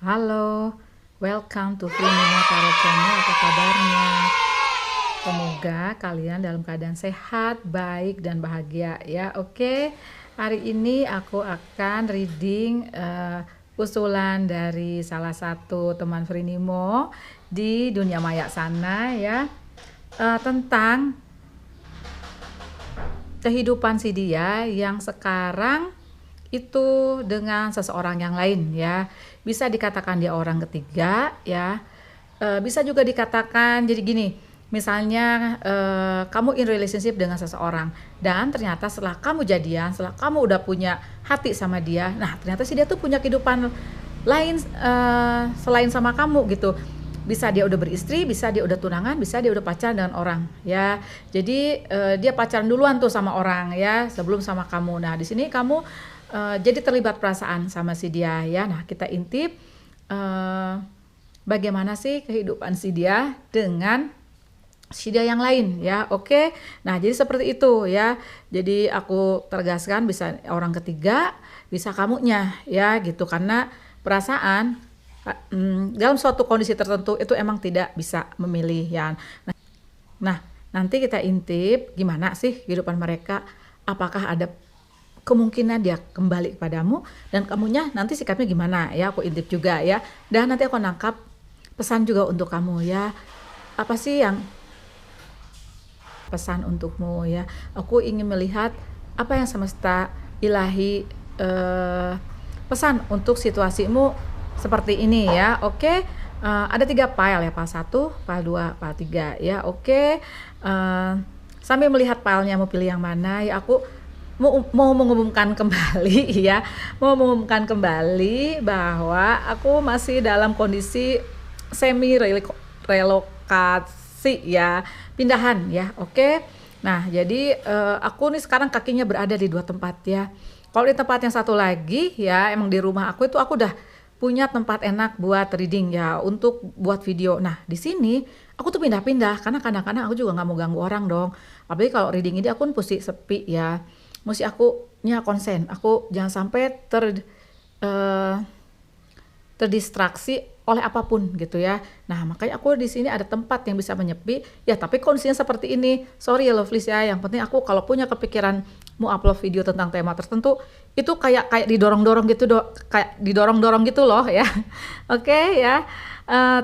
Halo, welcome to Frimina Tarot Channel. Apa kabarnya? Semoga kalian dalam keadaan sehat, baik, dan bahagia ya. Oke, hari ini aku akan reading usulan dari salah satu teman Frinimo di dunia maya sana ya, tentang kehidupan si dia yang sekarang itu dengan seseorang yang lain ya. Bisa dikatakan dia orang ketiga ya. Bisa juga dikatakan jadi gini, misalnya kamu in relationship dengan seseorang dan ternyata setelah kamu jadian, setelah kamu udah punya hati sama dia, nah ternyata si dia tuh punya kehidupan lain selain sama kamu gitu. Bisa dia udah beristri, bisa dia udah tunangan, bisa dia udah pacaran dengan orang ya. Jadi dia pacaran duluan tuh sama orang ya sebelum sama kamu. Nah di sini kamu jadi terlibat perasaan sama si dia ya. Nah kita intip bagaimana sih kehidupan si dia dengan si dia yang lain ya. Oke, nah jadi seperti itu ya. Jadi aku tegaskan bisa orang ketiga, bisa kamunya ya gitu, karena perasaan dalam suatu kondisi tertentu itu emang tidak bisa memilih ya. Nah, nanti kita intip gimana sih kehidupan mereka, apakah ada kemungkinan dia kembali kepadamu, dan kamunya nanti sikapnya gimana ya, aku intip juga ya. Dan nanti aku nangkap pesan juga untuk kamu ya. Apa sih yang pesan untukmu ya? Aku ingin melihat apa yang semesta ilahi pesan untuk situasimu seperti ini ya. Oke, ada 3 file ya, file 1, file 2, file 3 ya. Oke, sambil melihat filenya mau pilih yang mana ya, aku mau mengumumkan kembali ya, mau mengumumkan kembali bahwa aku masih dalam kondisi semi relokasi ya, pindahan ya. Oke, nah jadi aku nih sekarang kakinya berada di 2 tempat ya. Kalau di tempat yang satu lagi ya, emang di rumah aku itu aku udah punya tempat enak buat reading ya, untuk buat video. Nah di sini aku tuh pindah-pindah karena kadang-kadang aku juga nggak mau ganggu orang dong. Apalagi kalau reading ini aku mesti sepi ya, mesti aku nya konsen. Aku jangan sampai eh, terdistraksi oleh apapun gitu ya. Nah makanya aku di sini ada tempat yang bisa menyepi ya, tapi kondisinya seperti ini. Sorry ya lovelies ya, yang penting aku kalau punya kepikiran mau upload video tentang tema tertentu itu kayak didorong-dorong gitu, kayak didorong-dorong gitu loh ya. Oke ya.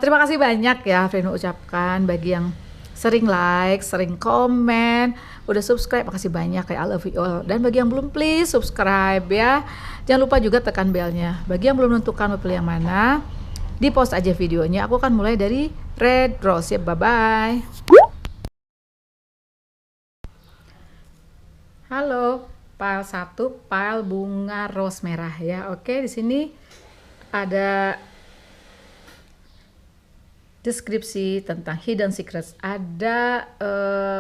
Terima kasih banyak ya Frino ucapkan bagi yang sering like, sering komen, udah subscribe, makasih banyak kayak I love you all. Dan bagi yang belum, please subscribe ya. Jangan lupa juga tekan belnya. Bagi yang belum menentukan mau pilih yang mana, di post aja videonya. Aku akan mulai dari red rose ya. Bye bye. Halo, pile 1, pile bunga rose merah ya. Oke, di sini ada deskripsi tentang hidden secrets, ada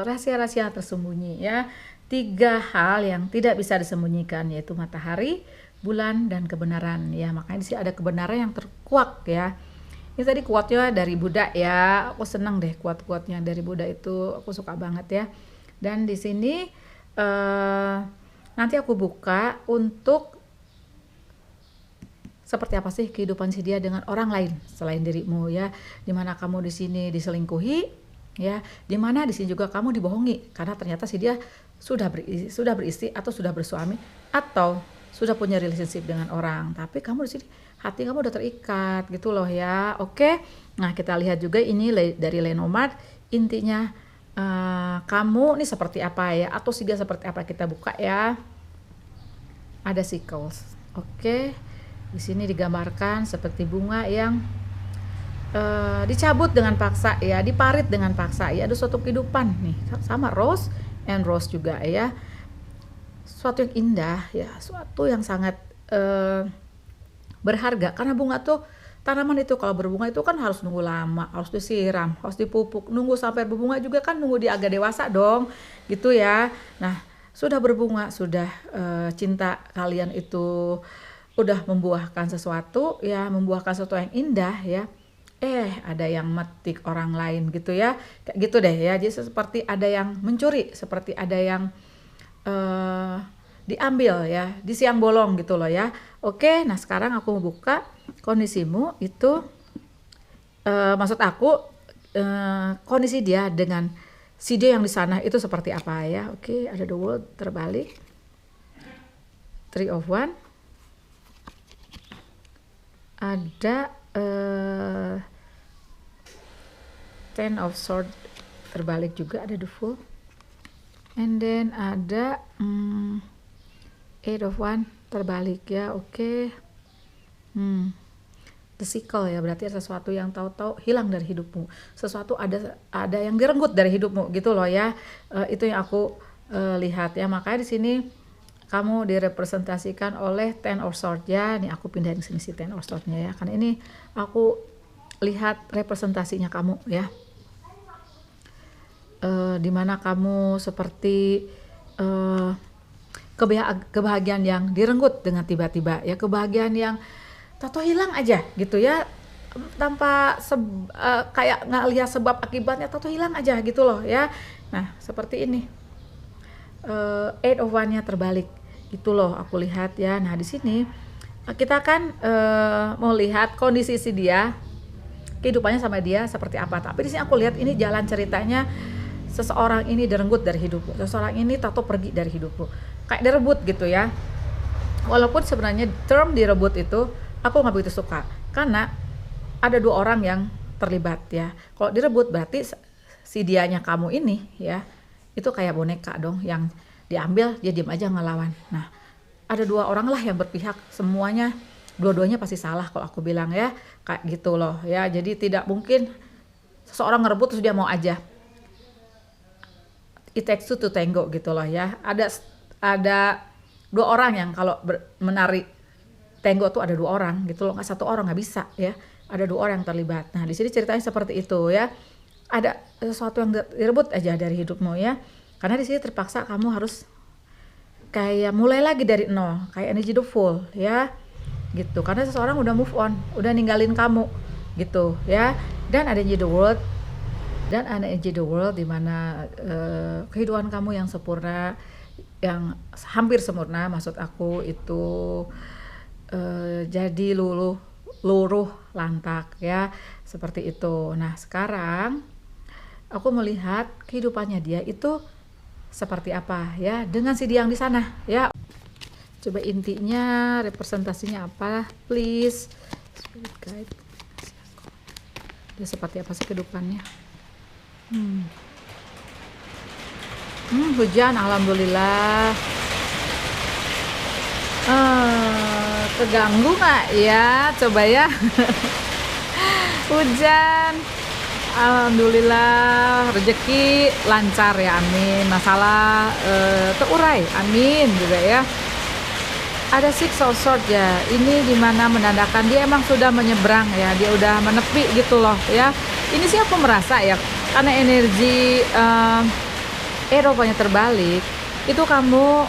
rahasia-rahasia tersembunyi ya. 3 hal yang tidak bisa disembunyikan, yaitu matahari, bulan, dan kebenaran ya. Makanya di sini ada kebenaran yang terkuak ya. Ini tadi quote-nya dari Buddha ya. Aku senang deh quote-quote-nya dari Buddha itu, aku suka banget ya. Dan di sini nanti aku buka untuk seperti apa sih kehidupan si dia dengan orang lain selain dirimu ya. Dimana kamu di sini diselingkuhi ya, dimana di sini juga kamu dibohongi karena ternyata si dia sudah beristri atau sudah bersuami atau sudah punya relationship dengan orang, tapi kamu di sini hati kamu udah terikat gitu loh ya. Oke, nah kita lihat juga ini dari Lenormand, intinya kamu nih seperti apa ya, atau si dia seperti apa. Kita buka ya, ada sickles. Oke, di sini digambarkan seperti bunga yang dicabut dengan paksa ya, diparit dengan paksa ya. Ada suatu kehidupan nih, sama rose and rose juga ya. Suatu yang indah ya, suatu yang sangat berharga, karena bunga tuh, tanaman itu kalau berbunga itu kan harus nunggu lama, harus disiram, harus dipupuk, nunggu sampai berbunga juga kan nunggu dia agak dewasa dong gitu ya. Nah sudah berbunga, sudah cinta kalian itu udah membuahkan sesuatu ya, membuahkan sesuatu yang indah ya, ada yang metik orang lain gitu ya, kayak gitu deh ya. Jadi seperti ada yang mencuri, seperti ada yang diambil ya di siang bolong gitu loh ya. Oke, nah sekarang aku mau buka kondisimu itu, maksud aku kondisi dia dengan si dia yang di sana itu seperti apa ya. Oke, ada the world terbalik, Three of Wands, ada Ten of Swords terbalik juga, ada the Fool, and then ada Eight of Wands terbalik ya. Oke. The Sickle ya, berarti ada sesuatu yang tahu-tahu hilang dari hidupmu, sesuatu ada yang direnggut dari hidupmu gitu loh ya. Itu yang aku lihat ya. Makanya di sini kamu direpresentasikan oleh Ten of Swords ya. Nih aku pindahin ke sini si Ten of Swords-nya ya, karena ini aku lihat representasinya kamu ya. Dimana kamu seperti kebahagiaan yang direnggut dengan tiba-tiba ya, kebahagiaan yang tato hilang aja gitu ya, tanpa kayak nggak lihat sebab akibatnya, tato hilang aja gitu loh ya. Nah seperti ini, Eight of Wands-nya terbalik gitu loh aku lihat ya. Nah di sini kita kan mau lihat kondisi si dia, kehidupannya sama dia seperti apa. Tapi di sini aku lihat ini jalan ceritanya, seseorang ini direnggut dari hidupku, seseorang ini tato pergi dari hidupku, kayak direbut gitu ya. Walaupun sebenarnya term direbut itu aku nggak begitu suka, karena ada dua orang yang terlibat ya. Kalau direbut berarti si dianya kamu ini ya, itu kayak boneka dong, yang diambil dia diam aja ngelawan. Nah ada dua orang lah yang berpihak, semuanya dua-duanya pasti salah kalau aku bilang ya, kayak gitu loh ya. Jadi tidak mungkin seseorang ngerebut terus dia mau aja. It takes two to tango gitu loh ya. Ada dua orang yang kalau menari tango tuh ada dua orang gitu loh, nggak satu orang, nggak bisa ya. Ada dua orang yang terlibat. Nah di sini ceritanya seperti itu ya. Ada sesuatu yang direbut aja dari hidupmu ya. Karena di sini terpaksa kamu harus kayak mulai lagi dari nol, kayak energy the Fool ya. Gitu. Karena seseorang udah move on, udah ninggalin kamu gitu ya. Dan ada energy the World. Dan ada energy the World di mana kehidupan kamu yang sempurna, yang hampir sempurna maksud aku itu jadi luruh lantak ya, seperti itu. Nah sekarang aku melihat kehidupannya dia itu seperti apa ya, dengan si dia yang di sana ya. Coba intinya representasinya apa please, Spirit Guide. Dia seperti apa sih kehidupannya? Hujan, alhamdulillah. Keganggu nggak ya? Coba ya. Hujan, alhamdulillah. Rezeki lancar ya, amin. Masalah terurai, amin juga ya. Ada Six of Swords ya. Ini dimana menandakan dia emang sudah menyeberang ya, dia udah menepi gitu loh ya. Ini sih aku merasa ya, karena energi Eropanya terbalik, itu kamu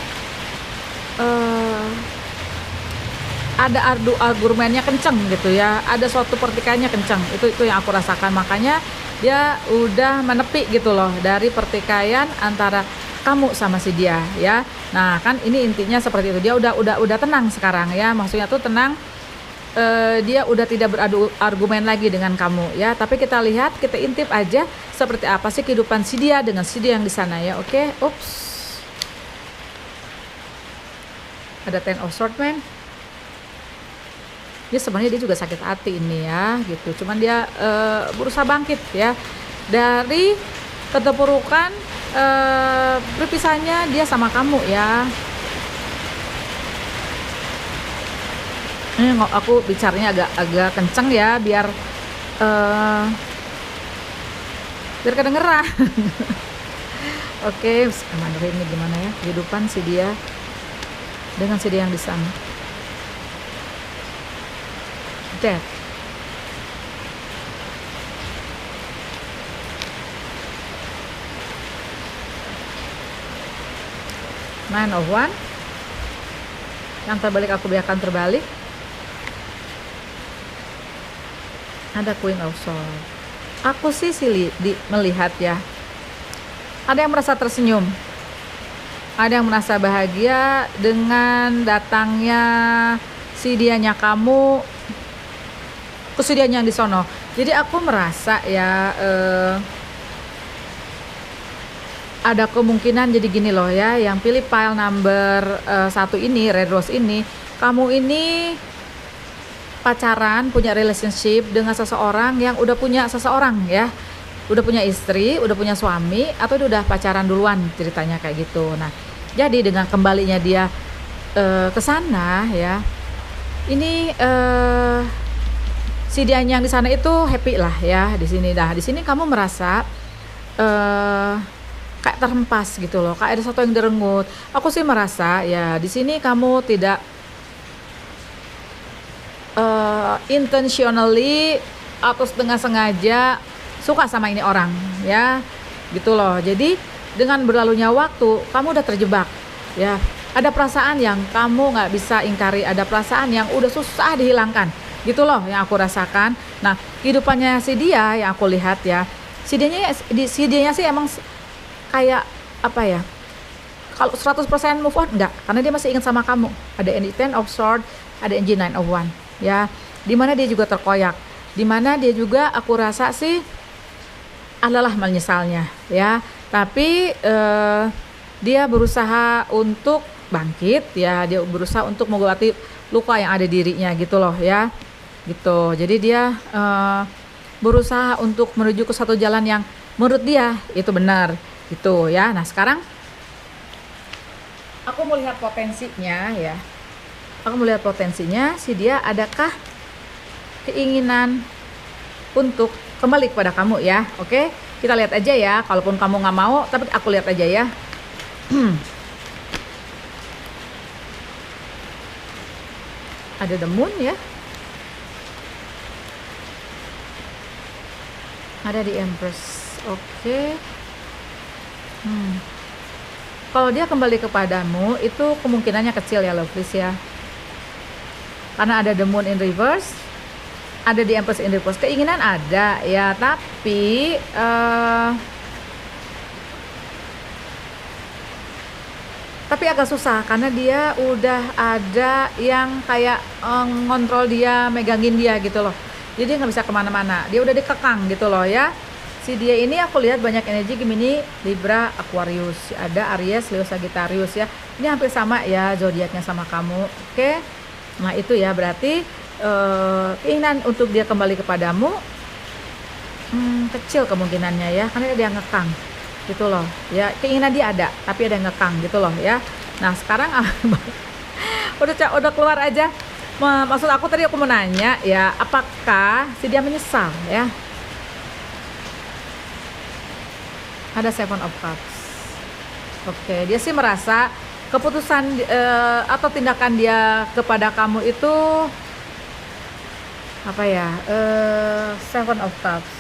ada argumennya kenceng gitu ya, ada suatu pertikaiannya kenceng, itu yang aku rasakan. Makanya dia udah menepi gitu loh dari pertikaian antara kamu sama si dia ya. Nah kan ini intinya seperti itu, dia udah tenang sekarang ya, maksudnya tuh tenang. Dia udah tidak beradu argumen lagi dengan kamu ya. Tapi kita lihat, kita intip aja seperti apa sih kehidupan si dia dengan si dia yang di sana ya. Oke, ups. Ada Ten of Swords man. Dia sebenarnya dia juga sakit hati ini ya gitu. Cuman dia berusaha bangkit ya dari keterpurukan berpisahnya dia sama kamu ya. Ini aku bicaranya agak kenceng ya, biar kedengeran. Oke, Bismillahirrahmanirrahim. Ini gimana ya kehidupan si dia dengan si dia yang di sana. Death. Nine of Wands. Yang terbalik aku biarkan terbalik. Ada Queen of Swords. Aku sih melihat ya, ada yang merasa tersenyum, ada yang merasa bahagia dengan datangnya si dianya kamu, kesedihannya yang di sono. Jadi aku merasa ya ada kemungkinan jadi gini loh ya, yang pilih pile number 1 ini, red rose ini, kamu ini pacaran, punya relationship dengan seseorang yang udah punya seseorang ya, udah punya istri, udah punya suami, atau dia udah pacaran duluan, ceritanya kayak gitu. Nah, jadi dengan kembalinya dia ke sana ya, ini si dia yang di sana itu happy lah ya di sini. Dah di sini kamu merasa kayak terhempas gitu loh, kayak ada sesuatu yang direnggut. Aku sih merasa ya di sini kamu tidak intentionally atau dengan sengaja suka sama ini orang ya, gitu loh. Jadi dengan berlalunya waktu kamu udah terjebak ya, ada perasaan yang kamu nggak bisa ingkari, ada perasaan yang udah susah dihilangkan gitu loh yang aku rasakan. Nah, kehidupannya si dia yang aku lihat ya, si dianya sih emang kayak apa ya, kalau 100% move on enggak, karena dia masih ingat sama kamu. Ada energy 10 of Swords, ada energy 9 of Wands ya, dimana dia juga terkoyak, dimana dia juga aku rasa sih adalah menyesalnya ya, tapi dia berusaha untuk bangkit ya, dia berusaha untuk mengobati luka yang ada dirinya gitu loh ya, gitu. Jadi dia berusaha untuk menuju ke satu jalan yang menurut dia itu benar gitu ya. Nah, sekarang aku melihat potensinya ya, aku melihat potensinya si dia, adakah keinginan untuk kembali kepada kamu ya. Oke, kita lihat aja ya, kalaupun kamu nggak mau, tapi aku lihat aja ya. Ada the moon ya, ada di Empress. Oke. Kalau dia kembali kepadamu itu kemungkinannya kecil ya lovelies ya, karena ada the moon in reverse, ada di Empress in reverse. Keinginan ada ya, tapi agak susah karena dia udah ada yang kayak ngontrol dia, megangin dia gitu loh. Jadi nggak bisa kemana-mana, dia udah dikekang gitu loh ya. Si dia ini aku lihat banyak energi Gemini, Libra, Aquarius, ada Aries, Leo, Sagittarius ya. Ini hampir sama ya zodiaknya sama kamu. Oke. Nah, itu ya berarti keinginan untuk dia kembali kepadamu kecil kemungkinannya ya, karena dia ngekang gitu loh ya. Keinginan dia ada, tapi ada yang ngekang gitu loh ya. Nah, sekarang udah keluar aja. Maksud aku tadi aku mau nanya ya, apakah si dia menyesal ya? Ada Seven of Cups. Oke, dia sih merasa keputusan atau tindakan dia kepada kamu itu apa ya, Seven of Cups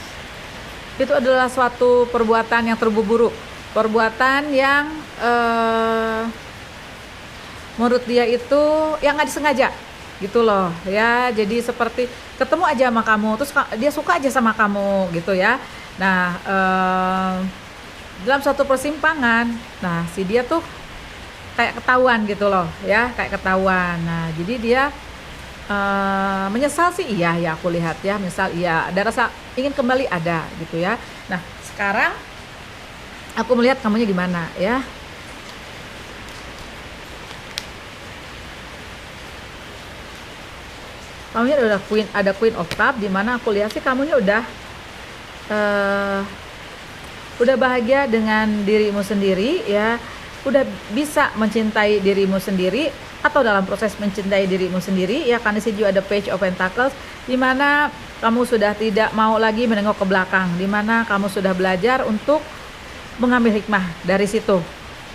itu adalah suatu perbuatan yang terburu-buru, perbuatan yang menurut dia itu yang nggak disengaja gitu loh ya. Jadi seperti ketemu aja sama kamu, terus dia suka aja sama kamu gitu ya. Nah, dalam suatu persimpangan, nah si dia tuh kayak ketahuan gitu loh ya, kayak ketahuan. Nah, jadi dia menyesal sih iya ya, aku lihat ya, menyesal iya, ada rasa ingin kembali ada gitu ya. Nah, sekarang aku melihat kamunya gimana ya. Kamunya udah ada Queen of Cups, dimana aku lihat sih kamunya udah bahagia dengan dirimu sendiri ya, udah bisa mencintai dirimu sendiri atau dalam proses mencintai dirimu sendiri ya, karena sih juga ada Page of Pentacles, dimana kamu sudah tidak mau lagi menengok ke belakang, dimana kamu sudah belajar untuk mengambil hikmah dari situ,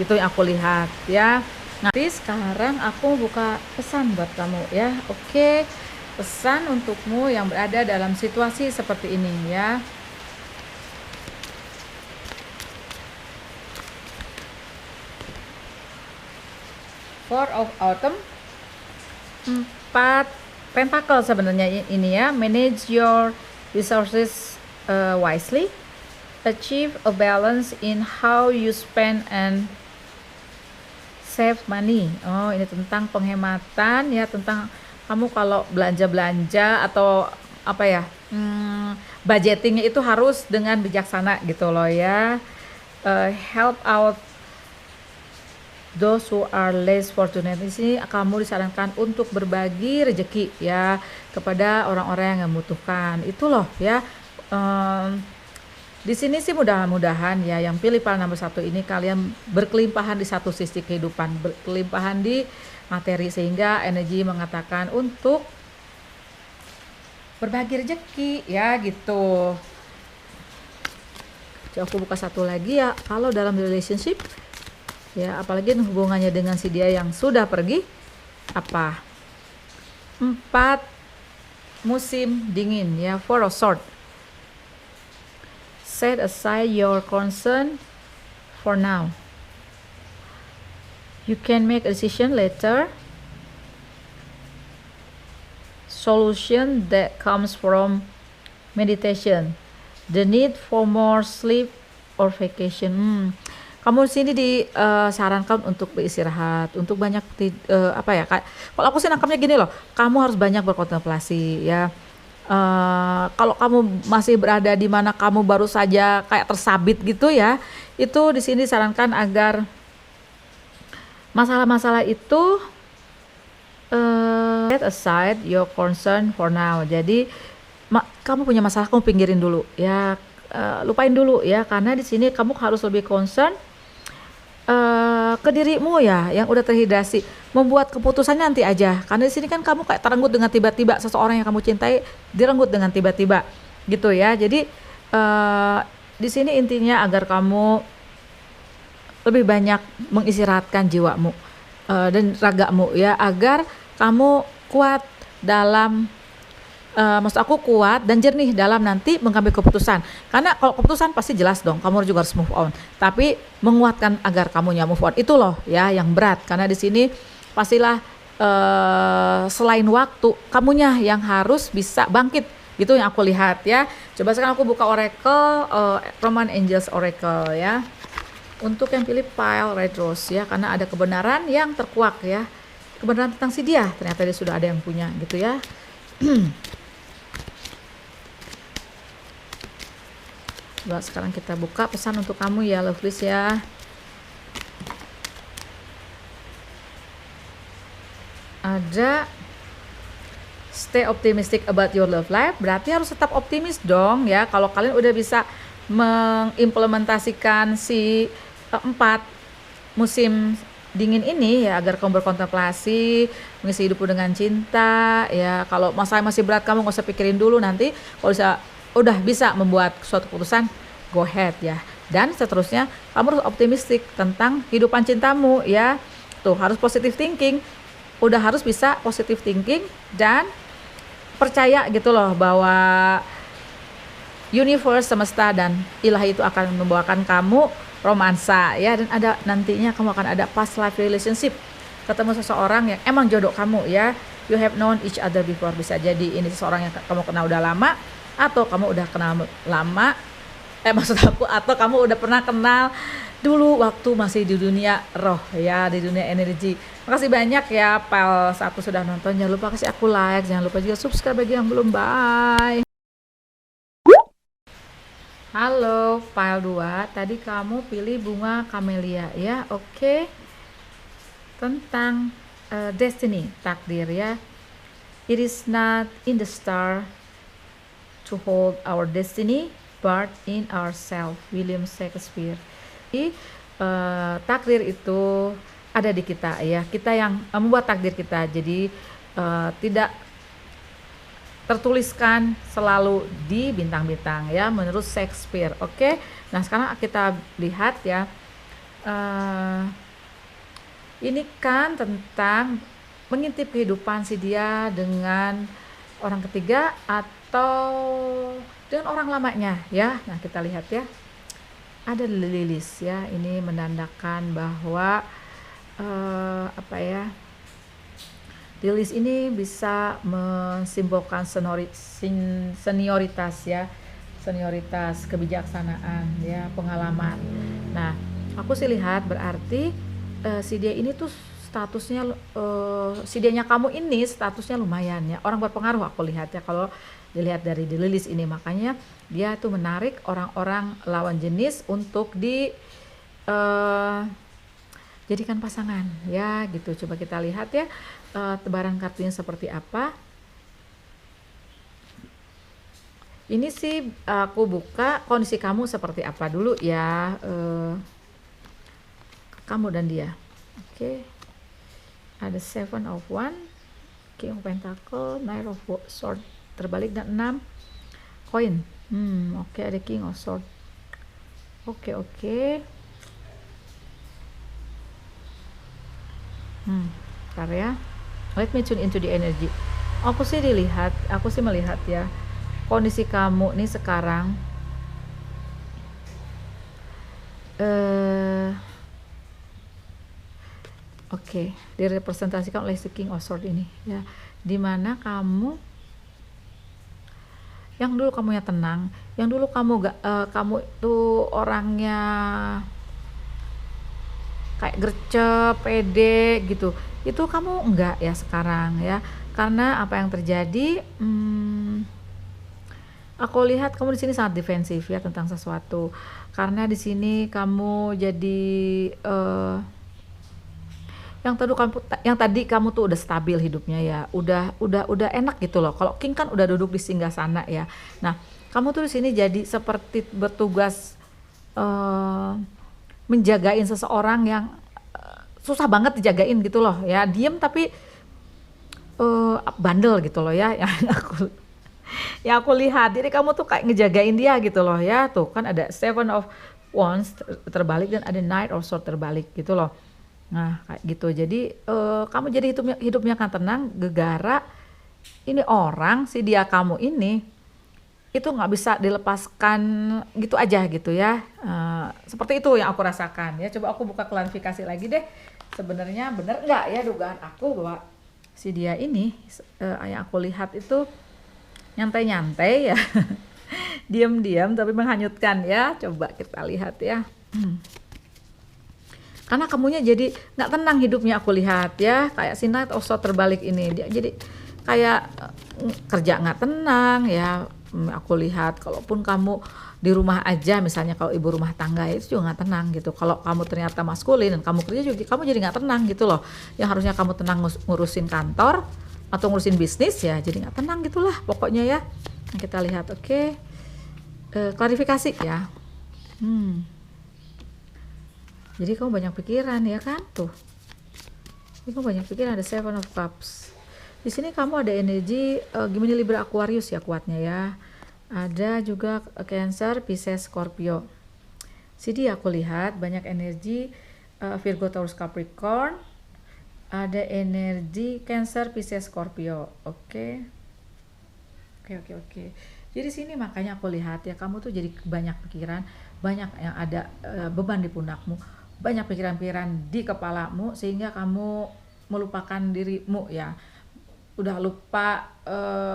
itu yang aku lihat ya. Nanti sekarang aku buka pesan buat kamu ya. Oke, pesan untukmu yang berada dalam situasi seperti ini ya. Four of Autumn, 4 Pentacle sebenarnya ini ya. Manage your resources wisely, achieve a balance in how you spend and save money. Oh, ini tentang penghematan ya, tentang kamu kalau belanja-belanja atau apa ya, budgetingnya itu harus dengan bijaksana gitu loh ya. Help out those who are less fortunate. Di sini kamu disarankan untuk berbagi rezeki ya kepada orang-orang yang membutuhkan. Itu loh ya. Di sini sih mudah-mudahan ya yang pilih pile nomor 1 ini kalian berkelimpahan di satu sisi kehidupan, berkelimpahan di materi, sehingga energi mengatakan untuk berbagi rezeki ya gitu. Coba aku buka satu lagi ya. Kalau dalam relationship ya, apalagi hubungannya dengan si dia yang sudah pergi, apa? 4 musim dingin ya, Four of Swords. Set aside your concern for now. You can make a decision later. Solution that comes from meditation. The need for more sleep or vacation. Kamu di sini disarankan untuk beristirahat, untuk banyak apa ya? Kalau aku sih nangkapnya gini loh, kamu harus banyak berkontemplasi ya. Kalau kamu masih berada di mana kamu baru saja kayak tersabit gitu ya, itu di sini disarankan agar masalah-masalah itu set aside your concern for now. Jadi kamu punya masalah, kamu pinggirin dulu ya, lupain dulu ya, karena di sini kamu harus lebih concern ke dirimu ya yang udah terhidrasi, membuat keputusannya nanti aja, karena di sini kan kamu kayak terenggut dengan tiba-tiba, seseorang yang kamu cintai direnggut dengan tiba-tiba gitu ya. Jadi di sini intinya agar kamu lebih banyak mengistirahatkan jiwamu dan ragamu ya, agar kamu kuat dalam maksud aku kuat dan jernih dalam nanti mengambil keputusan. Karena kalau keputusan pasti jelas dong, kamu juga harus move on. Tapi menguatkan agar kamunya move on itu loh ya yang berat. Karena di sini pastilah selain waktu, kamunya yang harus bisa bangkit. Gitu yang aku lihat ya. Coba sekarang aku buka Oracle, Roman Angels Oracle ya. Untuk yang pilih pile Red Rose ya, karena ada kebenaran yang terkuak ya. Kebenaran tentang si dia, ternyata dia sudah ada yang punya gitu ya. Coba sekarang kita buka pesan untuk kamu ya Lovelies ya. Ada stay optimistic about your love life, berarti harus tetap optimis dong ya. Kalau kalian udah bisa mengimplementasikan si 4 musim dingin ini ya, agar kamu berkontemplasi, mengisi hidupmu dengan cinta ya. Kalau masalah masih berat, kamu gak usah pikirin dulu, nanti kalau udah bisa membuat suatu keputusan, go ahead ya. Dan seterusnya kamu harus optimistik tentang kehidupan cintamu ya. Tuh harus positive thinking, udah harus bisa positive thinking dan percaya gitu loh bahwa universe, semesta dan ilahi itu akan membawakan kamu romansa ya, dan ada nantinya kamu akan ada past life relationship, ketemu seseorang yang emang jodoh kamu ya. You have known each other before, bisa jadi ini seseorang yang kamu kenal udah lama, atau kamu udah kenal lama, maksud aku, atau kamu udah pernah kenal dulu waktu masih di dunia roh ya, di dunia energi. Makasih banyak ya pile 1 sudah nonton, jangan lupa kasih aku like, jangan lupa juga subscribe bagi yang belum. Bye. Halo pile 2, tadi kamu pilih bunga camellia ya. Oke. Tentang destiny, takdir ya. It is not in the star to hold our destiny, but in ourselves. William Shakespeare. Jadi, takdir itu ada di kita ya. Kita yang membuat takdir kita. Jadi tidak tertuliskan selalu di bintang-bintang ya, menurut Shakespeare. Oke. Nah sekarang kita lihat ya. Ini kan tentang mengintip kehidupan si dia dengan orang ketiga atau dengan orang lamanya ya. Nah kita lihat ya, ada Lilith ya, ini menandakan bahwa Lilith ini bisa mensimbolkan senioritas ya, senioritas, kebijaksanaan ya, pengalaman. Nah aku sih lihat berarti si dia ini tuh statusnya si dianya kamu ini statusnya lumayan ya, orang berpengaruh aku lihat ya kalau dilihat dari di list ini, makanya dia tuh menarik orang-orang lawan jenis untuk di eh, jadikan pasangan ya gitu. Coba kita lihat ya tebaran kartunya seperti apa. Ini sih aku buka kondisi kamu seperti apa dulu ya, kamu dan dia. Oke. Ada Seven of One, King of Pentacle, Knight of Sword terbalik, dan 6 koin. Oke, ada King of Sword. Oke. Bentar ya. Let me tune into the energy. Aku sih melihat ya, kondisi kamu nih sekarang oke, direpresentasikan oleh si King of Sword ini ya, dimana kamu yang dulu kamunya tenang, yang dulu kamu tuh orangnya kayak gercep, pede gitu, itu kamu enggak ya sekarang ya, karena apa yang terjadi, aku lihat kamu di sini sangat defensif ya tentang sesuatu, karena di sini kamu jadi yang tadi kamu tuh udah stabil hidupnya ya, udah enak gitu loh. Kalau King kan udah duduk di singgah sana ya. Nah, kamu tuh di sini jadi seperti bertugas menjagain seseorang yang susah banget dijagain gitu loh ya, diem tapi bandel gitu loh ya, yang aku lihat. Jadi kamu tuh kayak ngejagain dia gitu loh ya. Tuh kan ada Seven of Wands terbalik dan ada Knight of Swords terbalik gitu loh. Nah kayak gitu, jadi kamu jadi hidupnya kan tenang, gegara. Ini orang si dia kamu ini itu nggak bisa dilepaskan gitu aja gitu ya. Seperti itu yang aku rasakan ya. Coba aku buka klarifikasi lagi deh, sebenarnya bener nggak ya dugaan aku bahwa si dia ini yang aku lihat itu nyantai-nyantai ya. Diam-diam tapi menghanyutkan ya. Coba kita lihat ya. Karena kamunya jadi nggak tenang hidupnya aku lihat ya, kayak si Knight of Swords terbalik ini, dia jadi kayak kerja nggak tenang ya. Aku lihat kalaupun kamu di rumah aja, misalnya kalau ibu rumah tangga itu juga nggak tenang gitu. Kalau kamu ternyata maskulin dan kamu kerja juga, kamu jadi nggak tenang gitu loh. Yang harusnya kamu tenang ngurusin kantor atau ngurusin bisnis ya, jadi nggak tenang gitulah pokoknya ya. Nah, kita lihat, oke. Klarifikasi ya. Jadi kamu banyak pikiran ya kan tuh. Ini kamu banyak pikiran, ada Seven of Cups. Di sini kamu ada energi Gemini, Libra, Aquarius ya kuatnya ya. Ada juga Cancer, Pisces, Scorpio. Sini aku lihat banyak energi Virgo, Taurus, Capricorn. Ada energi Cancer, Pisces, Scorpio. Oke. Jadi sini makanya aku lihat ya, kamu tuh jadi banyak pikiran, banyak yang ada beban di pundakmu, banyak pikiran-pikiran di kepalamu sehingga kamu melupakan dirimu ya. Udah lupa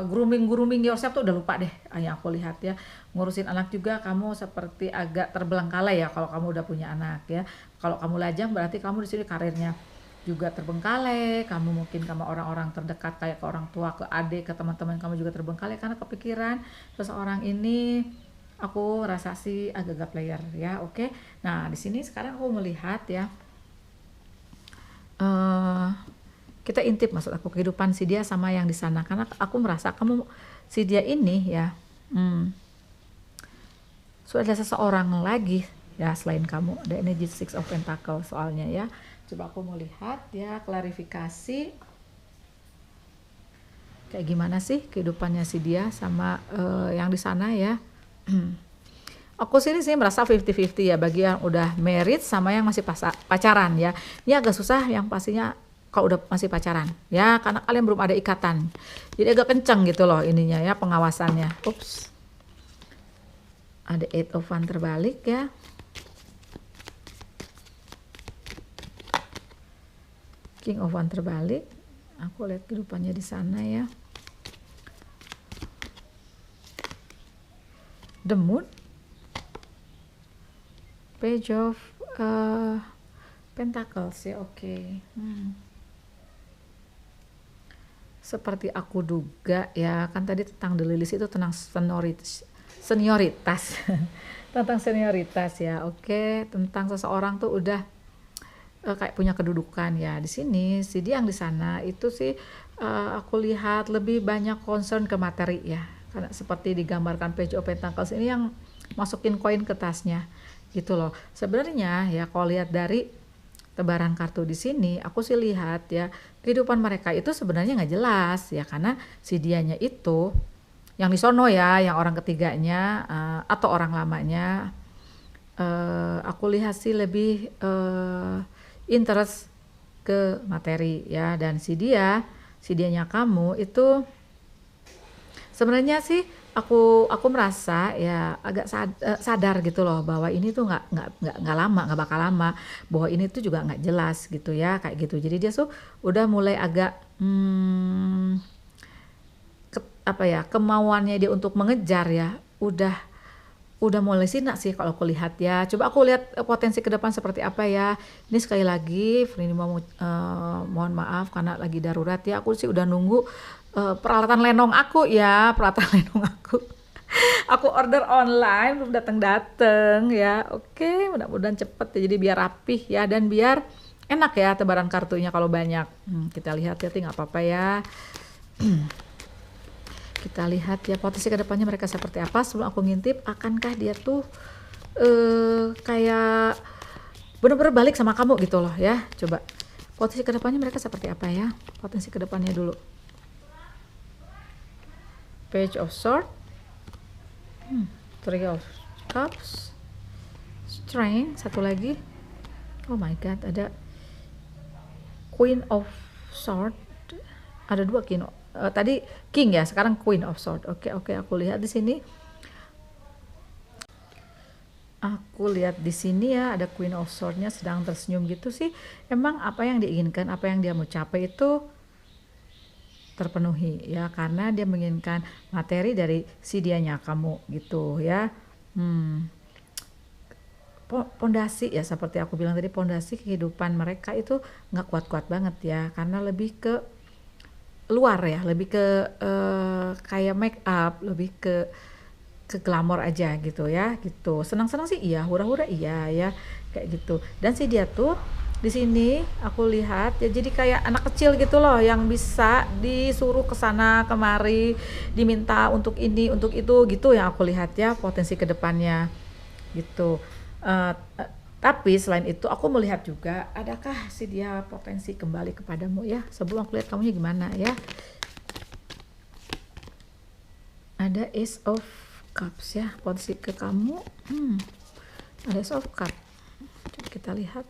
grooming yourself tuh udah lupa deh yang aku lihat ya. Ngurusin anak juga kamu seperti agak terbelengkalai ya kalau kamu udah punya anak ya. Kalau kamu lajang berarti kamu di sini karirnya juga terbengkalai, kamu mungkin sama orang-orang terdekat kayak ke orang tua, ke adik, ke teman-teman kamu juga terbengkalai karena kepikiran seseorang ini. Aku rasa sih agak-agak player ya, oke. Nah di sini sekarang aku melihat ya, kita intip maksud aku kehidupan si dia sama yang di sana, karena aku merasa kamu si dia ini ya, sudah ada seseorang lagi ya selain kamu. Ada energi Six of Pentacle soalnya ya. Coba aku mau lihat ya klarifikasi kayak gimana sih kehidupannya si dia sama yang di sana ya. Aku sini sih merasa 50-50 ya bagi yang udah married sama yang masih pacaran ya. Ini agak susah yang pastinya kalau udah masih pacaran ya, karena kalian belum ada ikatan. Jadi agak kenceng gitu loh ininya ya pengawasannya. Ups. Ada Eight of Wands terbalik ya. King of Wands terbalik. Aku lihat kehidupannya di sana ya. The Moon. Page of Pentacles ya, oke. seperti aku duga ya, kan tadi tentang The Lilies itu tentang senioritas. Tentang senioritas ya. Oke, tentang seseorang tuh udah kayak punya kedudukan ya. Di sini si dia yang di sana itu sih aku lihat lebih banyak concern ke materi ya. Karena seperti digambarkan Page of Pentacles ini yang masukin koin ke tasnya gitu loh. Sebenarnya ya kalau lihat dari tebaran kartu di sini, aku sih lihat ya kehidupan mereka itu sebenarnya nggak jelas ya, karena si dianya itu yang di sono ya, yang orang ketiganya atau orang lamanya, aku lihat sih lebih interest ke materi ya, dan si dianya kamu itu sebenarnya sih aku merasa ya agak sadar gitu loh bahwa ini tuh nggak lama, nggak bakal lama, bahwa ini tuh juga nggak jelas gitu ya, kayak gitu. Jadi dia tuh udah mulai agak apa ya, kemauannya dia untuk mengejar ya udah mulai sinak sih kalau aku lihat ya. Coba aku lihat potensi ke depan seperti apa ya. Ini sekali lagi ini mohon maaf karena lagi darurat ya. Aku sih udah nunggu peralatan lenong aku ya, peralatan lenong aku. Aku order online belum datang ya. Oke, mudah-mudahan cepet ya, jadi biar rapih ya dan biar enak ya tebaran kartunya kalau banyak. Kita lihat ya, nggak apa-apa ya. Kita lihat ya potensi kedepannya mereka seperti apa. Sebelum aku ngintip, akankah dia tuh kayak bener-bener balik sama kamu gitu loh ya. Coba potensi kedepannya mereka seperti apa ya, potensi kedepannya dulu. Page of Swords, Three of Cups, Strength, satu lagi, oh my god, ada Queen of Swords, ada dua King. Tadi King ya, sekarang Queen of Swords. Oke, aku lihat di sini. Aku lihat di sini ya ada Queen of Swords-nya sedang tersenyum gitu sih. Emang apa yang diinginkan, apa yang dia mau capai itu terpenuhi ya, karena dia menginginkan materi dari si dianya kamu gitu ya. Pondasi ya, seperti aku bilang tadi, pondasi kehidupan mereka itu nggak kuat-kuat banget ya, karena lebih ke luar ya, lebih ke kayak make up, lebih ke glamor aja gitu ya, gitu. Senang-senang sih iya, hura-hura iya ya, kayak gitu. Dan si dia tuh di sini aku lihat ya jadi kayak anak kecil gitu loh, yang bisa disuruh ke sana kemari, diminta untuk ini, untuk itu gitu, yang aku lihat ya potensi kedepannya gitu. Tapi selain itu aku melihat juga adakah si dia potensi kembali kepadamu ya. Sebelum aku lihat kamunya gimana ya. Ada Ace of Cups ya, potensi ke kamu. Ada Ace of Cups. Coba kita lihat.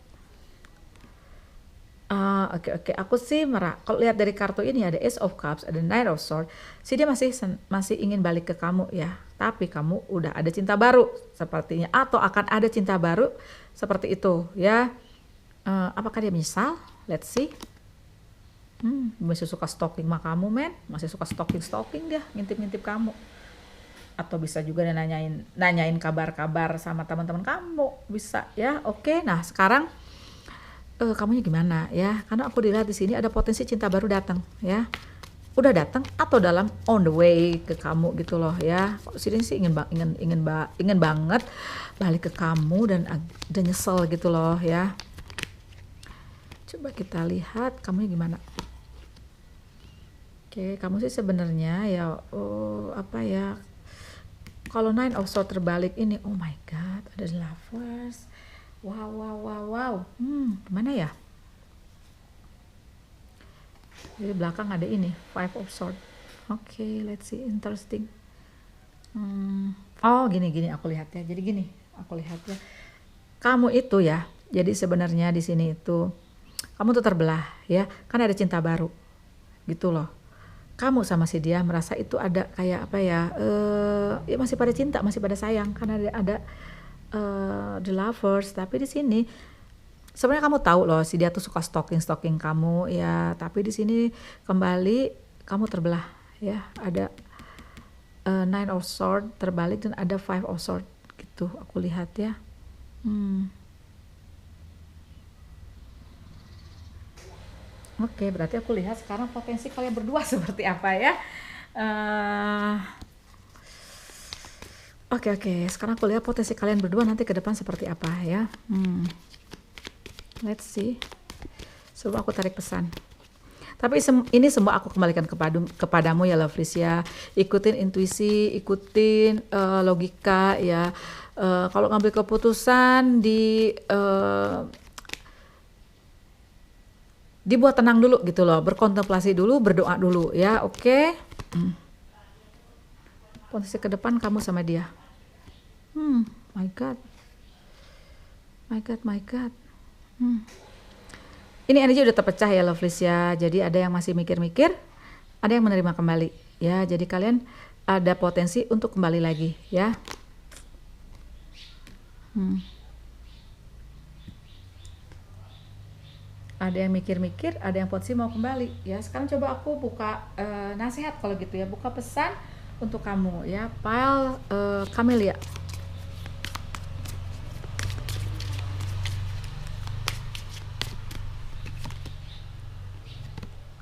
Oke. Aku sih kalau lihat dari kartu ini ada Ace of Cups, ada Knight of Swords. Si dia masih ingin balik ke kamu ya. Tapi kamu udah ada cinta baru sepertinya, atau akan ada cinta baru seperti itu ya. Apakah dia menyesal? Let's see. Masih suka stalking sama kamu men, masih suka stalking dia, ngintip kamu. Atau bisa juga dia nanyain kabar-kabar sama teman-teman kamu, bisa ya. Oke, nah sekarang kamunya gimana ya? Karena aku dilihat di sini ada potensi cinta baru datang ya. Udah datang atau dalam on the way ke kamu gitu loh ya. Sini sih ingin banget balik ke kamu dan nyesel gitu loh ya. Coba kita lihat kamunya gimana. Oke, kamu sih sebenarnya ya apa ya? Kalau Nine of Swords terbalik ini, oh my god, ada Lovers. Wow. Gimana ya? Di belakang ada ini, Five of Swords. Oke, let's see, interesting. Oh, gini aku lihat ya. Jadi gini, aku lihat ya. Kamu itu ya, jadi sebenarnya di sini itu kamu tuh terbelah ya, kan ada cinta baru gitu loh. Kamu sama si dia merasa itu ada kayak apa ya? Ya masih pada cinta, masih pada sayang, karena ada the lovers. Tapi di sini sebenarnya kamu tahu loh si dia tuh suka stalking kamu ya, tapi di sini kembali kamu terbelah ya. Ada Nine of Swords terbalik dan ada Five of Swords gitu aku lihat ya. Oke, berarti aku lihat sekarang potensi kalian berdua seperti apa ya. Eh, oke, sekarang aku lihat potensi kalian berdua nanti ke depan seperti apa ya. Let's see. Sebelum aku tarik pesan. Tapi ini semua aku kembalikan kepadamu ya Lovelies ya. Ikutin intuisi, ikutin logika ya. Kalau ngambil keputusan dibuat tenang dulu gitu loh, berkontemplasi dulu, berdoa dulu ya, oke? Posisi ke depan kamu sama dia. My God. Ini energi udah terpecah ya Lovelies ya. Jadi ada yang masih mikir-mikir, ada yang menerima kembali ya. Jadi kalian ada potensi untuk kembali lagi ya. Ada yang mikir-mikir, ada yang potensi mau kembali ya. Sekarang coba aku buka nasihat kalau gitu ya, buka pesan untuk kamu ya, pile Camellia.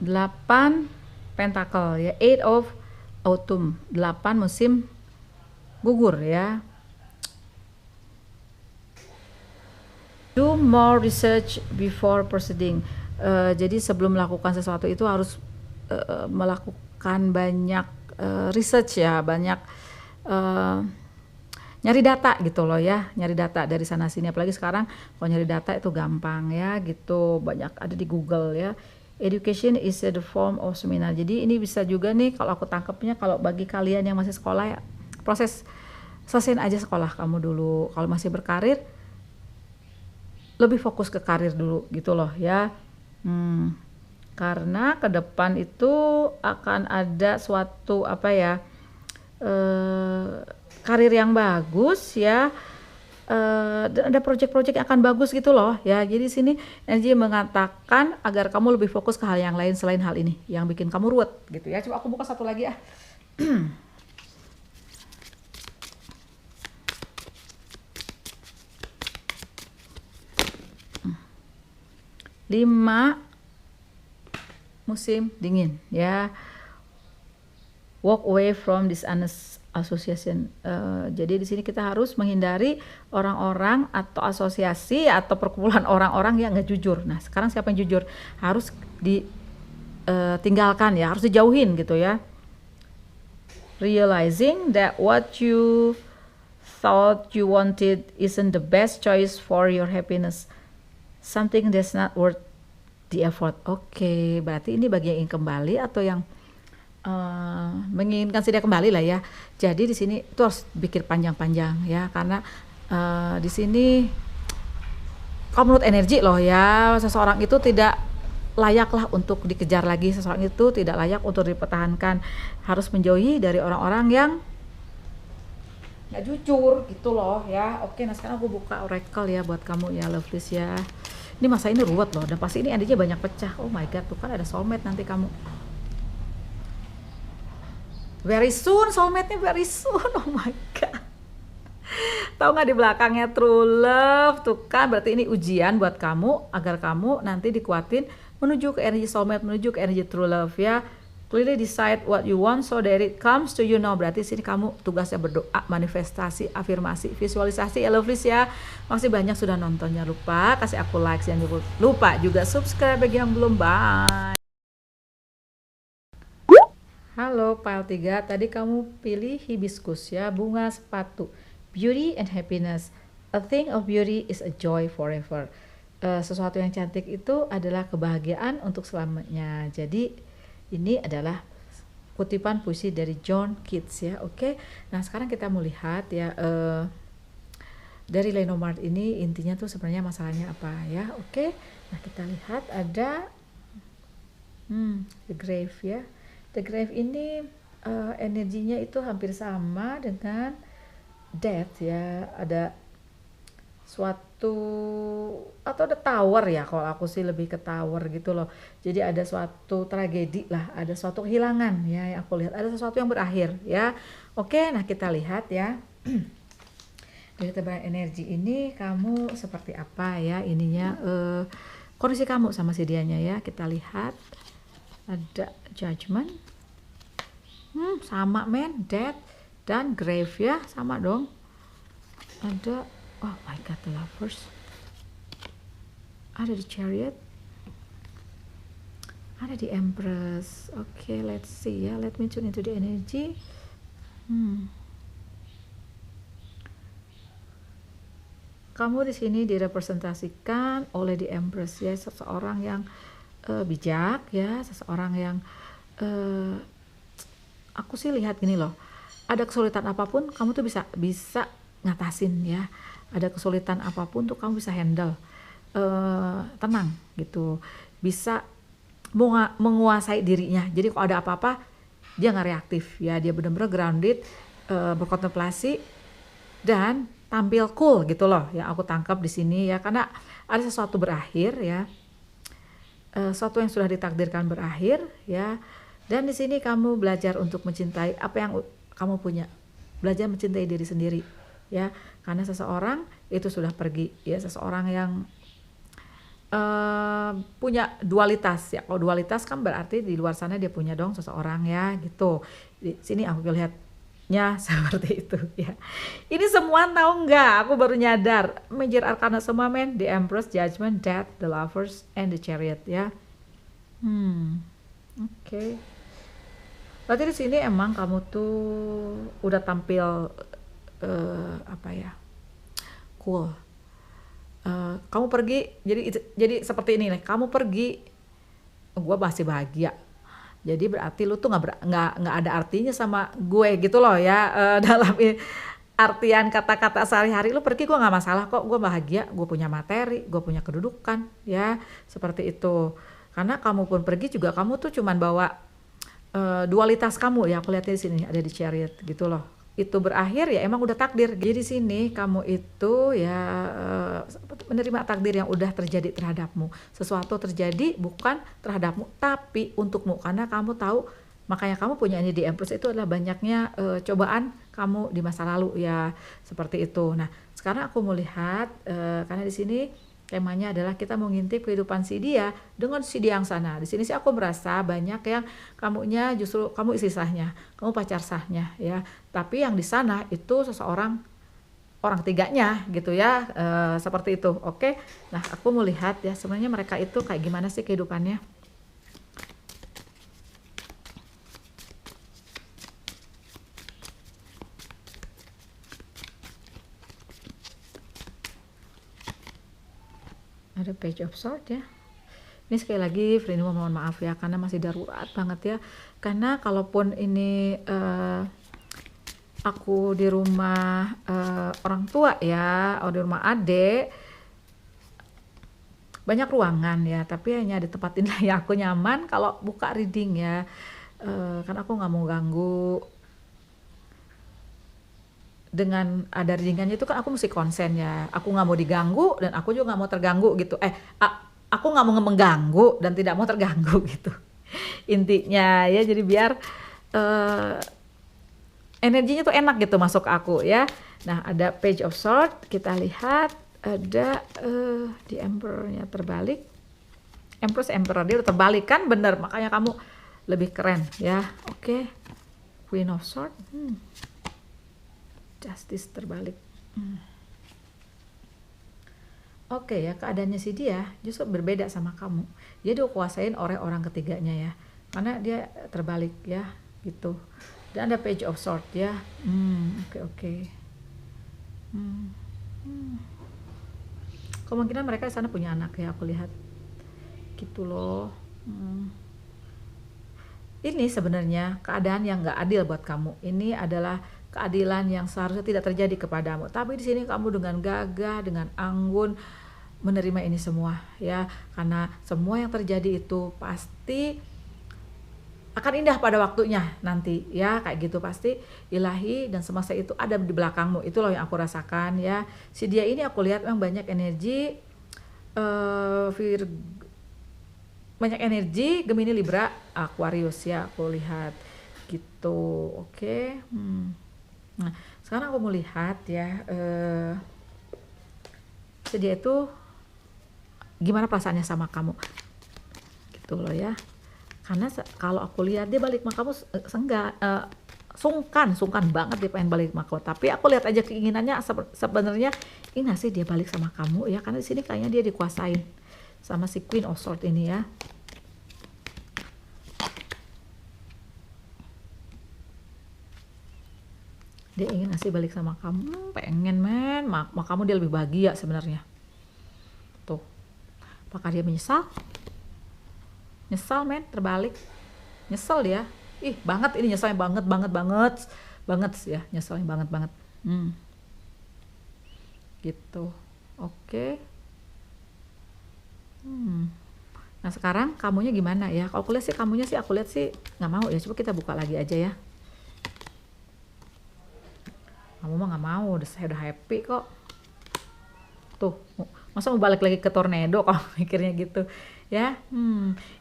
Delapan pentacle ya, 8 of autumn, 8 musim gugur ya. Do more research before proceeding. Jadi sebelum melakukan sesuatu itu harus melakukan banyak research ya, banyak nyari data gitu loh ya, nyari data dari sana sini. Apalagi sekarang kalau nyari data itu gampang ya gitu, banyak ada di Google ya. Education is the form of seminar. Jadi ini bisa juga nih kalau aku tangkapnya, kalau bagi kalian yang masih sekolah ya, proses selesaiin aja sekolah kamu dulu. Kalau masih berkarir, lebih fokus ke karir dulu gitu loh ya. Karena ke depan itu akan ada suatu apa ya, karir yang bagus ya, dan ada proyek-proyek yang akan bagus gitu loh ya. Jadi sini energi mengatakan agar kamu lebih fokus ke hal yang lain selain hal ini yang bikin kamu ruwet gitu ya. Coba aku buka satu lagi ya. 5 musim dingin ya. Walk away from dishonest association. Jadi di sini kita harus menghindari orang-orang atau asosiasi atau perkumpulan orang-orang yang nggak jujur. Nah sekarang siapa yang jujur harus ditinggalkan ya, harus dijauhin gitu ya. Realizing that what you thought you wanted isn't the best choice for your happiness. Something that's not worth the effort. Oke, berarti ini bagi yang ingin kembali atau yang menginginkan sedia kembali lah ya. Jadi di sini itu harus pikir panjang-panjang ya, karena di sini kalau menurut energi loh ya, seseorang itu tidak layaklah untuk dikejar lagi, seseorang itu tidak layak untuk dipertahankan, harus menjauhi dari orang-orang yang nggak jujur gitu loh ya. Oke, nah sekarang aku buka oracle ya buat kamu ya Lovelies ya. Ini masa ini ruwet loh, dan pasti ini energinya banyak pecah. Oh my god, tuh kan ada soulmate nanti kamu. Very soon, soulmate-nya very soon. Oh my god. Tahu nggak di belakangnya true love tuh kan, berarti ini ujian buat kamu agar kamu nanti dikuatin menuju ke energi soulmate, menuju ke energi true love ya. Clearly decide what you want so that it comes to you now. Berarti sini kamu tugasnya berdoa, manifestasi, afirmasi, visualisasi ya Lovelies ya. Makasih banyak sudah nonton, jangan lupa kasih aku like, jangan lupa juga subscribe bagi yang belum. Bye. Halo pile 3, tadi kamu pilih hibiscus ya, bunga sepatu. Beauty and happiness. A thing of beauty is a joy forever. Sesuatu yang cantik itu adalah kebahagiaan untuk selamanya. Jadi ini adalah kutipan puisi dari John Keats ya. Oke. Nah, sekarang kita mau lihat ya dari Lenormand ini intinya tuh sebenarnya masalahnya apa ya. Oke. Nah, kita lihat ada The Grave ya. The Grave ini energinya itu hampir sama dengan Death ya. Ada suatu atau ada tower ya, kalau aku sih lebih ke tower gitu loh. Jadi ada suatu tragedi lah, ada suatu kehilangan ya, yang aku lihat ada sesuatu yang berakhir ya. Oke, nah kita lihat ya. Dari tebaran energi ini kamu seperti apa ya ininya, kondisi kamu sama si dianya ya. Kita lihat ada Judgment, sama men, Death dan Grave ya, sama dong. Ada, oh my god, the Lovers, ada di Chariot, ada di Empress. Oke, let's see ya, let me tune into the energy. Kamu di sini direpresentasikan oleh di Empress ya, seseorang yang bijak ya, seseorang yang aku sih lihat gini loh, ada kesulitan apapun kamu tuh bisa ngatasin ya, ada kesulitan apapun tuh kamu bisa handle, tenang gitu, bisa menguasai dirinya. Jadi kalau ada apa-apa dia nggak reaktif ya, dia benar-benar grounded, berkontemplasi dan tampil cool gitu loh yang aku tangkap di sini ya, karena ada sesuatu berakhir ya, sesuatu yang sudah ditakdirkan berakhir ya. Dan di sini kamu belajar untuk mencintai apa yang kamu punya, belajar mencintai diri sendiri ya, karena seseorang itu sudah pergi ya, seseorang yang punya dualitas ya. Kalau dualitas kan berarti di luar sana dia punya dong seseorang ya gitu. Di sini aku lihatnya seperti itu ya. Ini semua tahu nggak? Aku baru nyadar major arcana semua men, the Empress, Judgment, Death, the Lovers, and the Chariot ya. Oke. Berarti di sini emang kamu tuh udah tampil apa ya, cool. Kamu pergi, jadi seperti ini nih, kamu pergi, gue masih bahagia. Jadi berarti lu tuh nggak ada artinya sama gue gitu loh ya, dalam artian kata-kata sehari-hari. Lu pergi gue nggak masalah kok, gue bahagia, gue punya materi, gue punya kedudukan ya, seperti itu. Karena kamu pun pergi juga, kamu tuh cuman bawa dualitas kamu ya, aku lihatnya di sini ada di Chariot gitu loh. Itu berakhir ya, emang udah takdir. Jadi di sini kamu itu ya menerima takdir yang udah terjadi terhadapmu. Sesuatu terjadi bukan terhadapmu tapi untukmu, karena kamu tahu, makanya kamu punya ini di Empress itu adalah banyaknya cobaan kamu di masa lalu ya, seperti itu. Nah sekarang aku mau lihat karena di sini temanya adalah kita mengintip kehidupan si dia dengan si dia yang sana. Di sini sih aku merasa banyak yang kamunya justru kamu istri sahnya, kamu pacar sahnya ya. Tapi yang di sana itu seseorang orang tiganya gitu ya, seperti itu. Oke. Nah, aku mau lihat ya sebenarnya mereka itu kayak gimana sih kehidupannya. Ada Page of Swords ya. Ini sekali lagi Frinu mohon maaf ya, karena masih darurat banget ya. Karena kalaupun ini aku di rumah orang tua ya, atau di rumah adik, banyak ruangan ya, tapi hanya di tempat ini yang aku nyaman kalau buka reading ya, karena aku nggak mau ganggu. Dengan ada readingannya itu kan aku mesti konsen ya, aku nggak mau diganggu dan aku juga nggak mau terganggu gitu, aku nggak mau mengganggu dan tidak mau terganggu gitu intinya ya. Jadi biar energinya tuh enak gitu masuk ke aku ya. Nah ada Page of Swords, kita lihat ada di Emperor-nya terbalik, Empress Emperor, dia udah terbalik kan, bener, makanya kamu lebih keren ya. Oke. Queen of Swords, Justice terbalik. Oke ya, keadaannya si dia justru berbeda sama kamu. Dia dikuasain oleh orang ketiganya ya, karena dia terbalik ya gitu. Dan ada Page of Swords ya. Oke. Kemungkinan mereka di sana punya anak ya, aku lihat gitu loh. Ini sebenarnya keadaan yang nggak adil buat kamu. Ini adalah keadilan yang seharusnya tidak terjadi kepadamu. Tapi di sini kamu dengan gagah, dengan anggun menerima ini semua ya, karena semua yang terjadi itu pasti akan indah pada waktunya nanti ya, kayak gitu. Pasti ilahi dan semesta itu ada di belakangmu. Itu loh yang aku rasakan ya. Si dia ini aku lihat memang banyak energi banyak energi Gemini, Libra, Aquarius ya, aku lihat gitu. Oke. Nah sekarang aku mau lihat ya, dia itu gimana perasaannya sama kamu gitu loh ya. Karena kalau aku lihat dia balik sama kamu sungkan banget dia pengen balik sama kamu, tapi aku lihat aja keinginannya sebenarnya ini sih dia balik sama kamu ya, karena di sini kayaknya dia dikuasain sama si Queen of Swords ini ya. Dia ingin ngasih balik sama kamu, pengen men, sama kamu dia lebih bahagia sebenarnya. Tuh, apakah dia menyesal? Nyesal men, terbalik. Nyesel dia. Ih, banget ini nyeselnya banget ya, nyeselnya banget. Gitu. Oke. Nah sekarang kamunya gimana ya? Kalau aku lihat sih kamunya sih, aku lihat sih nggak mau ya. Coba kita buka lagi aja ya. Kamu mah nggak mau, saya udah happy kok. Tuh, masa mau balik lagi ke tornado kalau mikirnya gitu ya.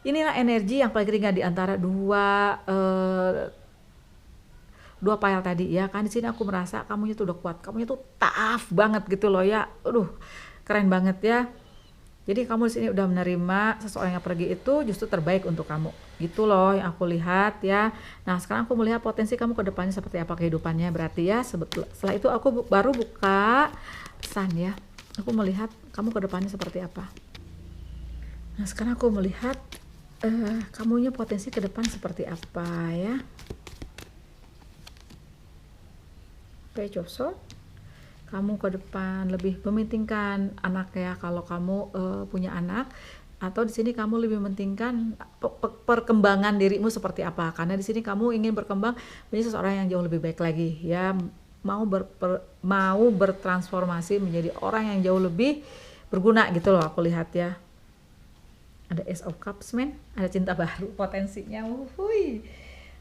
Inilah energi yang paling ringan di antara dua pile tadi ya kan. Di sini aku merasa kamunya tuh udah kuat, kamunya tuh tough banget gitu loh ya. Aduh, keren banget ya. Jadi kamu di sini udah menerima seseorang yang pergi itu justru terbaik untuk kamu. Gitu loh yang aku lihat ya. Nah, sekarang aku melihat potensi kamu ke depannya seperti apa kehidupannya. Berarti ya setelah itu aku baru buka Sun ya. Aku melihat kamu ke depannya seperti apa. Nah, sekarang aku melihat kamunya potensi ke depan seperti apa ya. Page of Swords. Kamu ke depan lebih mementingkan anak ya, kalau kamu punya anak, atau di sini kamu lebih mementingkan perkembangan dirimu seperti apa, karena di sini kamu ingin berkembang menjadi seseorang yang jauh lebih baik lagi ya, mau bertransformasi menjadi orang yang jauh lebih berguna gitu loh aku lihat ya. Ada Ace of Cups men, ada cinta baru potensinya.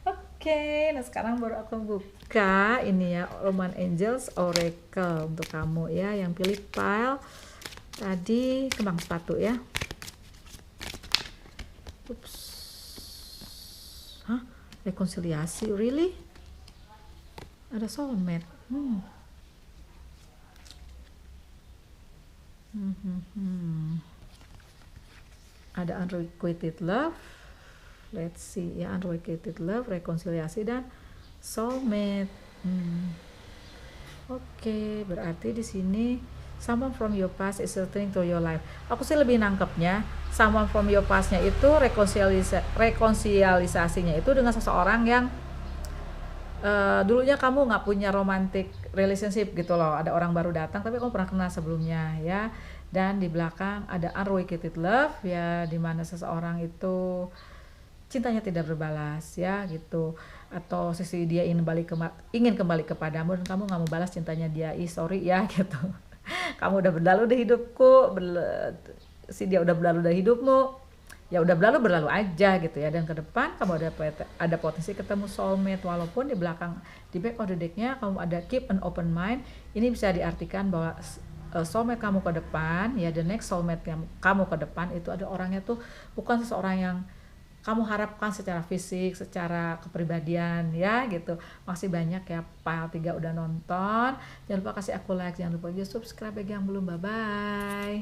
Oke, nah sekarang baru aku buka ini ya, Roman Angels Oracle untuk kamu ya, yang pilih pile tadi kembang sepatu ya. Ups. Hah? Rekonsiliasi, really? Ada soulmate. Ada unrequited love. Let's see ya, unrequited love, rekonsiliasi, dan soulmate. Oke, berarti di sini someone from your past is returning to your life. Aku sih lebih nangkepnya someone from your pastnya itu rekonsiliasinya itu dengan seseorang yang dulunya kamu nggak punya romantic relationship gitu loh. Ada orang baru datang tapi kamu pernah kenal sebelumnya ya. Dan di belakang ada unrequited love ya, dimana seseorang itu cintanya tidak berbalas ya gitu, atau sisi dia ingin kembali kepadamu dan kamu nggak mau balas cintanya dia. Sorry ya gitu. Kamu udah berlalu di hidupku, si dia udah berlalu dari hidupmu, ya udah berlalu aja gitu ya. Dan ke depan kamu ada potensi ketemu soulmate, walaupun di belakang, di back of the decknya kamu ada keep an open mind. Ini bisa diartikan bahwa soulmate kamu ke depan ya, the next soulmate kamu ke depan itu ada orangnya tuh bukan seseorang yang kamu harapkan secara fisik, secara kepribadian ya gitu. Makasih banyak ya pile 3 udah nonton. Jangan lupa kasih aku like, jangan lupa juga subscribe bagi yang belum. Bye bye.